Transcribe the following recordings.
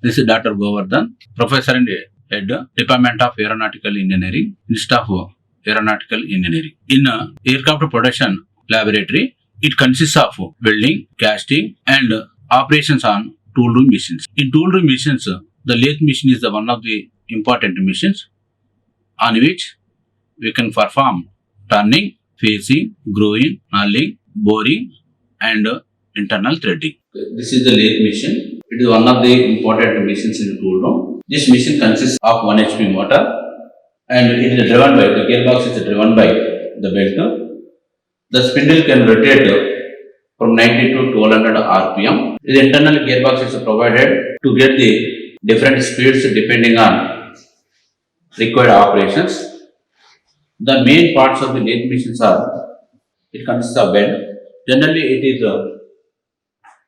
This is Dr. Govardhan, Professor and Head, Department of Aeronautical Engineering, Institute of Aeronautical Engineering. In aircraft production laboratory, it consists of welding, casting, and operations on tool room machines. In tool room machines, the lathe machine is one of the important machines on which we can perform turning, facing, growing, nulling, boring, and internal threading. This is the lathe machine. It is one of the important machines in the tool room. This machine consists of 1 HP motor and it is driven by, the gearbox is driven by the belt. The spindle can rotate from 90 to 1200 RPM. The internal gearbox is provided to get the different speeds depending on required operations. The main parts of the lathe machines are, it consists of bed. Generally it is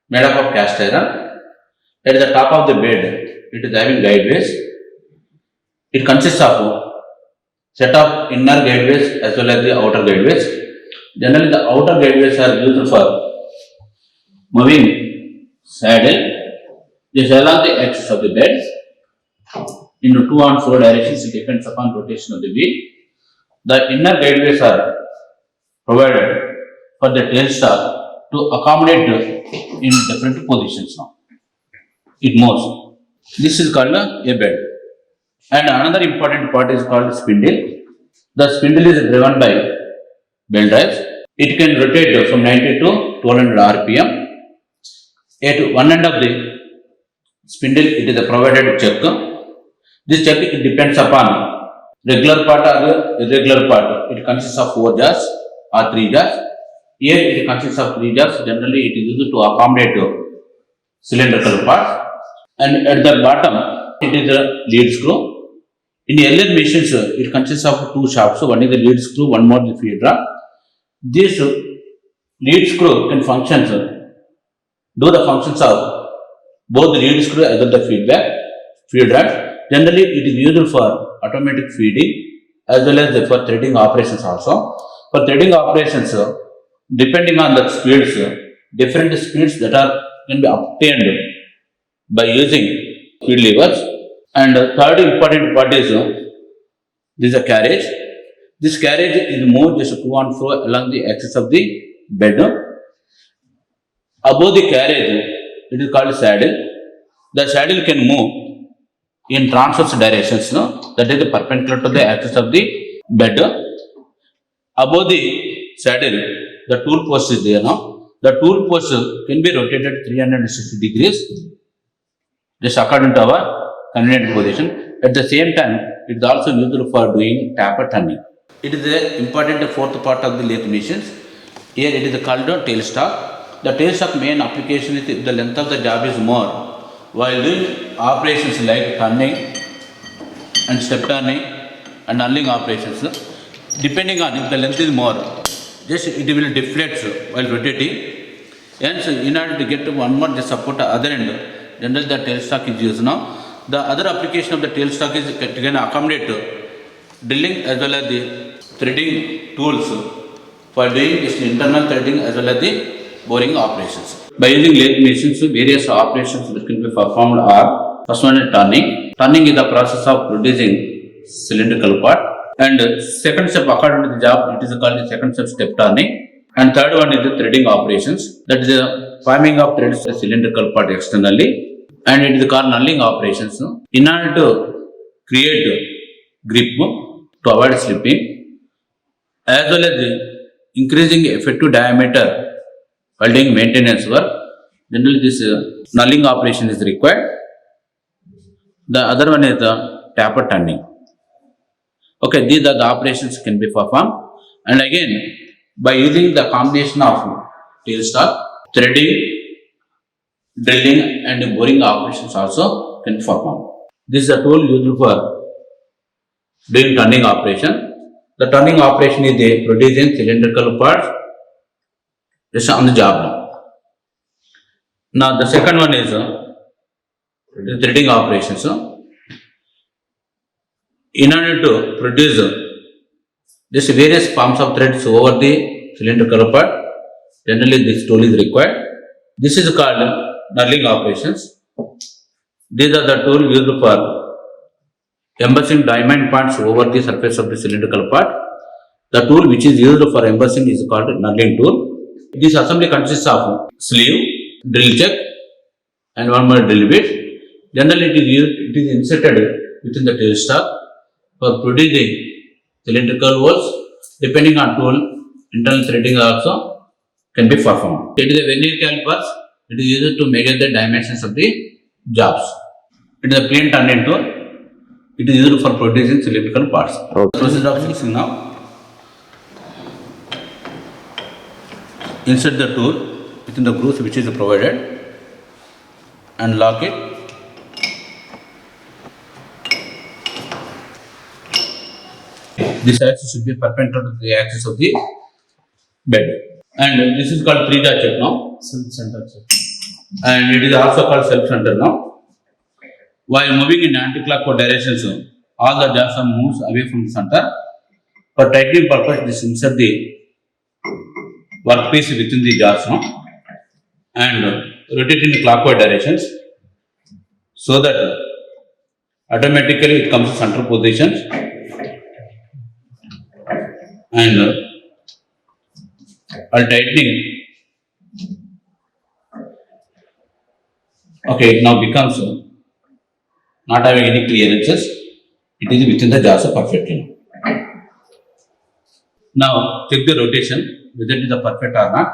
made up of cast iron. At the top of the bed, it is having guideways. It consists of set of inner guideways as well as the outer guideways. Generally, the outer guideways are used for moving saddle. This along the axis of the bed in 2 and 4 directions. It depends upon rotation of the wheel. The inner guideways are provided for the tailstock to accommodate in different positions now. It moves. This is called a bed. And another important part is called spindle. The spindle is driven by belt drives. It can rotate from 90 to 1200 RPM. At one end of the spindle, it is a provided chuck. This chuck, it depends upon regular part or irregular part. It consists of 4 jaws or 3 jaws. Here it consists of 3 jaws. Generally, it is used to accommodate cylindrical parts. And at the bottom, it is a lead screw. In earlier machines, it consists of 2 shafts. One is the lead screw, one more the feed drum. This lead screw can function, do the functions of both the lead screw as well as the feed drum. Generally, it is used for automatic feeding as well as for threading operations also. For threading operations, depending on the speeds, different speeds that can be obtained by using feed levers. And third important part is this is a carriage. This carriage is moved just to and fro along the axis of the bed. Above the carriage, it is called saddle. The saddle can move in transverse directions, that is perpendicular to the axis of the bed. Above the saddle, the tool post is there now. The tool post can be rotated 360 degrees, just according to our convenient position. At the same time, it is also used for doing taper turning. It is the important fourth part of the lathe machines. Here it is called tailstock. The tailstock main application is if the length of the job is more. While doing operations like turning and step turning and nulling operations, depending on if the length is more, just it will deflect while rotating. Hence, in order to get one more, just support the other end. Generally, the tailstock is used now. The other application of the tailstock is it can accommodate drilling as well as the threading tools for doing this internal threading as well as the boring operations. By using lathe machines, various operations that can be performed are: first one is turning. Turning is the process of producing cylindrical part. And second step, according to the job, it is called the second step turning. And third one is the threading operations. That is the forming of threads the cylindrical part externally. And it is called nulling operations. In order to create grip to avoid slipping, as well as increasing effective diameter while doing maintenance work, generally this nulling operation is required. The other one is the taper turning. Okay, these are the operations can be performed. And again, by using the combination of tailstock, threading, drilling and boring operations also can be performed. This is a tool used for doing turning operation. The turning operation is the producing cylindrical parts just on the job now. The second one is the threading operations. In order to produce this various forms of threads over the cylindrical part, generally this tool is required. This is called knurling operations. These are the tools used for embossing diamond points over the surface of the cylindrical part. The tool which is used for embossing is called knurling tool. This assembly consists of sleeve, drill chuck, and one more drill bit. Generally, it is inserted within the tailstock for producing cylindrical holes. Depending on tool, internal threading also can be performed. It is a vernier calipers. It is used to measure the dimensions of the jobs. It is a plain turning tool. It is used for producing cylindrical parts. Okay. Process of fixing now. Insert the tool within the grooves which is provided and lock it. This axis should be perpendicular to the axis of the bed. And this is called 3-jaw check now. Self-center check. And it is also called self-center now. While moving in anti-clockwise directions, all the jaws are moves away from the center. For tightening purpose, this insert the workpiece within the jaws now and rotate in clockwise directions so that automatically it comes to center positions. And while tightening, okay, it now becomes not having any clearances. It is within the jaws perfectly. Now check the rotation whether it is the perfect or not.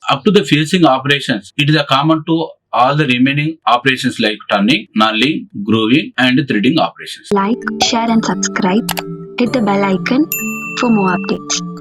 Up to the finishing operations, it is a common to all the remaining operations like turning, knurling, grooving and threading operations. Like, share and subscribe. Hit the bell icon for more updates.